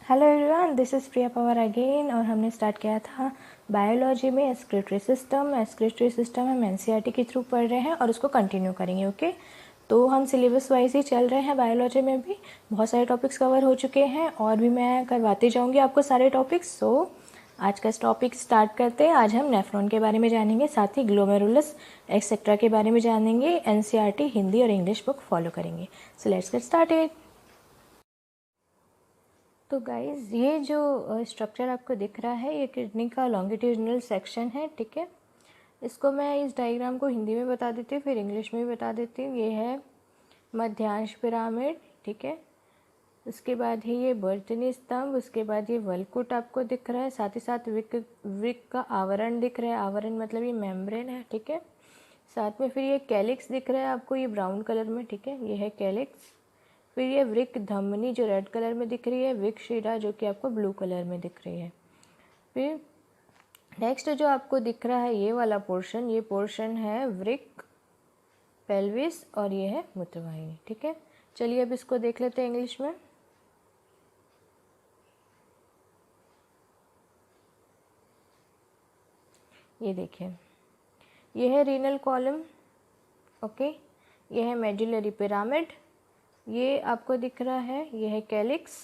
Hello everyone, this is Priya Pawar again. और हमने start किया था बायोलॉजी में एक्सक्रीटरी सिस्टम हम एनसीईआरटी के थ्रू पढ़ रहे हैं और उसको कंटिन्यू करेंगे। ओके, तो हम सिलेबस वाइज ही चल रहे हैं। बायोलॉजी में भी बहुत सारे टॉपिक्स कवर हो चुके हैं और भी मैं करवाती जाऊँगी आपको सारे टॉपिक्स। सो आज का टॉपिक स्टार्ट करते हैं। आज हम नेफ्रॉन के बारे में जानेंगे, साथ ही ग्लोमेरुलस एक्सेट्रा के बारे में जानेंगे। एनसीईआरटी हिंदी और इंग्लिश बुक फॉलो करेंगे। So let's get started. तो गाइज़, ये जो स्ट्रक्चर आपको दिख रहा है ये किडनी का लॉन्गिट्यूडिनल सेक्शन है। ठीक है, इसको मैं इस डायग्राम को हिंदी में बता देती हूँ, फिर इंग्लिश में भी बता देती हूँ। ये है मध्यांश पिरामिड, ठीक है। उसके बाद है ये वर्तनी स्तंभ, उसके बाद ये वलकुट आपको दिख रहा है, साथ ही साथ विक का आवरण दिख रहा है। आवरण मतलब ये मेम्ब्रेन है, ठीक है। साथ में फिर ये कैलिक्स दिख रहा है आपको, ये ब्राउन कलर में, ठीक है, ये है कैलिक्स। फिर ये वृक धमनी जो रेड कलर में दिख रही है, वृक शिरा जो कि आपको ब्लू कलर में दिख रही है। फिर नेक्स्ट जो आपको दिख रहा है ये वाला पोर्शन, ये पोर्शन है वृक पेल्विस और ये है मूत्रवाहिनी। ठीक है, चलिए अब इसको देख लेते हैं इंग्लिश में। ये देखिए, ये है रीनल कॉलम, ओके। ये है मेडुलरी पिरामिड, ये आपको दिख रहा है, ये है कैलिक्स,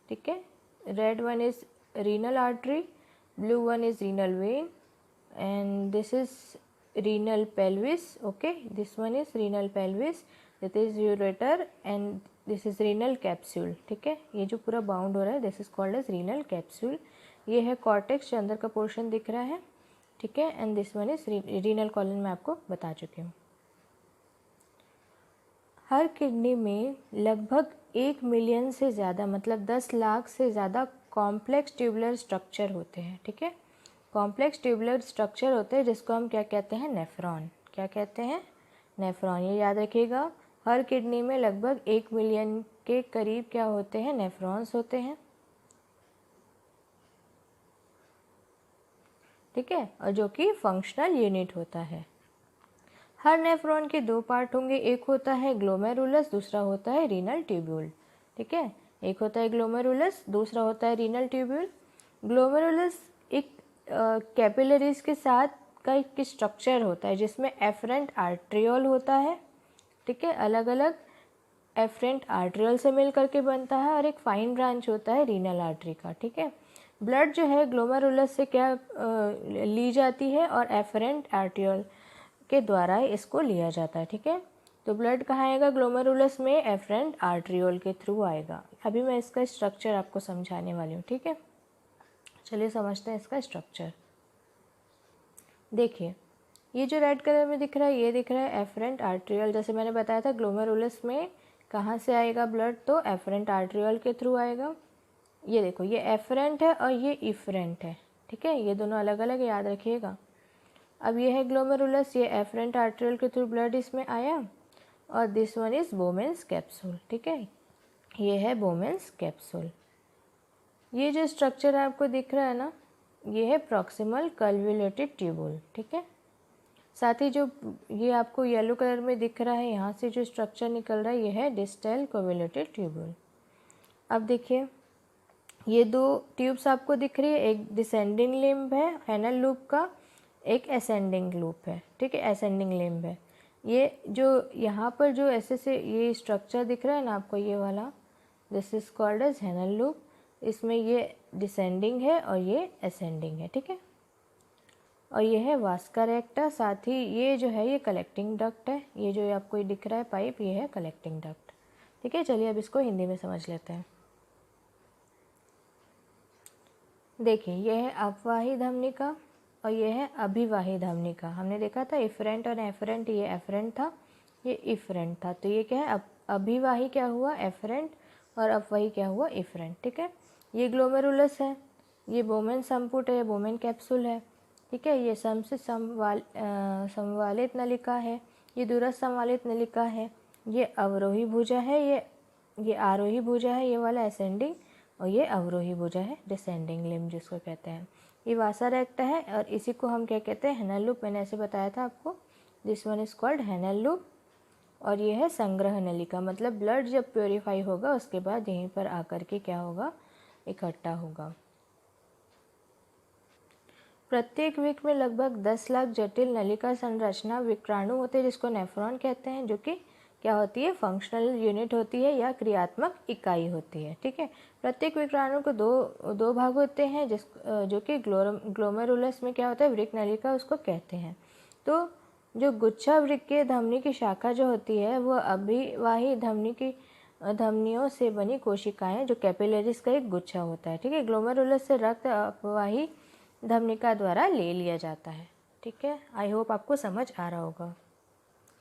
ठीक है। Red one is renal artery, blue one is renal vein, and this is renal pelvis. Okay, this one is renal pelvis, that is ureter, and this is renal capsule. ठीक है, ये जो पूरा बाउंड हो रहा है this is called as renal capsule. ये है कॉर्टेक्स जो अंदर का पोर्शन दिख रहा है, ठीक है। And this one is renal colon, मैं आपको बता चुकी हूँ। हर किडनी में लगभग 1 मिलियन से ज़्यादा, मतलब 10 लाख से ज़्यादा कॉम्प्लेक्स ट्यूबुलर स्ट्रक्चर होते हैं, ठीक है। कॉम्प्लेक्स ट्यूबुलर स्ट्रक्चर होते हैं जिसको हम क्या कहते हैं, नेफ्रॉन। क्या कहते हैं, नेफ्रॉन। ये याद रखिएगा, हर किडनी में लगभग 1 मिलियन के करीब क्या होते हैं, नेफ्रॉन्स होते हैं, ठीक है, और जो कि फंक्शनल यूनिट होता है। हर नेफ्रॉन के 2 पार्ट होंगे, एक होता है ग्लोमेरुलस, दूसरा होता है रीनल ट्यूब्यूल, ठीक है। एक होता है ग्लोमेरुलस, दूसरा होता है रीनल ट्यूब्यूल। ग्लोमेरुलस एक कैपिलरीज के साथ का एक स्ट्रक्चर होता है जिसमें एफरेंट आर्ट्रियोल होता है, ठीक है। अलग अलग एफरेंट आर्ट्रियोल से मिल करके बनता है, और एक फाइन ब्रांच होता है रीनल आर्टरी का, ठीक है। ब्लड जो है ग्लोमेरुलस से क्या ली जाती है, और एफरेंट आर्ट्रियोल के द्वारा इसको लिया जाता है, ठीक है। तो ब्लड कहाँ आएगा, ग्लोमेरुलस में एफरेंट आर्ट्रियोल के थ्रू आएगा। अभी मैं इसका स्ट्रक्चर आपको समझाने वाली हूँ, ठीक है। चलिए समझते हैं इसका स्ट्रक्चर। देखिए, ये जो रेड कलर में दिख रहा है ये दिख रहा है एफरेंट आर्ट्रियोल। जैसे मैंने बताया था ग्लोमेरुलस में कहाँ से आएगा ब्लड, तो एफरेंट आर्ट्रियोल के थ्रू आएगा। ये देखो, ये एफरेंट है और ये इफरेंट है, ठीक है। ये दोनों अलग अलग याद रखिएगा। अब ये है ग्लोमेरुलस, ये एफरेंट आर्ट्रियोल के थ्रू ब्लड इसमें आया, और this one is Bowman's capsule, ठीक है। ये है बोमेन्स कैप्सूल। ये जो स्ट्रक्चर आपको दिख रहा है ना, ये है प्रॉक्सिमल कन्वोल्यूटेड ट्यूबुल, ठीक है। साथ ही जो ये आपको येलो कलर में दिख रहा है, यहाँ से जो स्ट्रक्चर निकल रहा है ये है डिस्टल कन्वोल्यूटेड ट्यूबुल। अब देखिए, ये 2 ट्यूब्स आपको दिख रही है, एक डिसेंडिंग लिम्ब है हेनल लूप का, एक असेंडिंग लूप है, ठीक है, असेंडिंग लिम्ब है। ये जो यहाँ पर जो ऐसे से ये स्ट्रक्चर दिख रहा है ना आपको, ये वाला, this is called as Henle loop. इसमें ये डिसेंडिंग है और ये असेंडिंग है, ठीक है। और ये है वास्का रेक्टा, साथ ही ये जो है ये कलेक्टिंग डक्ट है। ये जो आपको दिख रहा है पाइप, ये है कलेक्टिंग डक्ट, ठीक है। चलिए अब इसको हिंदी में समझ लेते हैं। देखिए, ये है अपवाही धमनिका और ये है अभिवाही धमनिका। हमने देखा था इफरेंट और एफरेंट, ये एफरेंट था, ये इफरेंट था। तो ये क्या है, अभिवाही क्या हुआ, एफरेंट, और अपवाही क्या हुआ, इफरेंट, ठीक है। ये ग्लोमेरुलस है, ये बोमेन संपुट है, बोमेन कैप्सूल है, ठीक है। ये सम से संवालित नलिका है, ये दूरस्थ संवालित नलिका है, ये अवरोही भुजा है, ये आरोही भुजा है, ये वाला असेंडिंग, और ये अवरोही भुजा है, डिसेंडिंग लिम्ब जिसको कहते हैं। ये वासा रेक्टा है, और इसी को हम क्या कहते हैं, हेनल लूप। मैंने ऐसे बताया था आपको, this one is called Henle loop. और ये है संग्रह नलिका, मतलब ब्लड जब प्योरीफाई होगा उसके बाद यहीं पर आकर के क्या होगा, इकट्ठा होगा। प्रत्येक विक में लगभग 10 लाख जटिल नलिका संरचना विक्राणु होते हैं, जिसको नेफ्रॉन कहते हैं, जो कि क्या होती है, फंक्शनल यूनिट होती है या क्रियात्मक इकाई होती है। ठीक है, प्रत्येक विक्राणु को दो भाग होते हैं, जो कि ग्लोमेरुलस में क्या होता है, वृक्क नलिका उसको कहते हैं। तो जो गुच्छा वृक्कीय धमनी की शाखा जो होती है वो अभिवाही धमनियों से बनी कोशिकाएं, जो कैपिलरीज का एक गुच्छा होता है। ठीक है, ग्लोमेरुलस से रक्त अपवाही धमनिका द्वारा ले लिया जाता है। ठीक है, आई होप आपको समझ आ रहा होगा।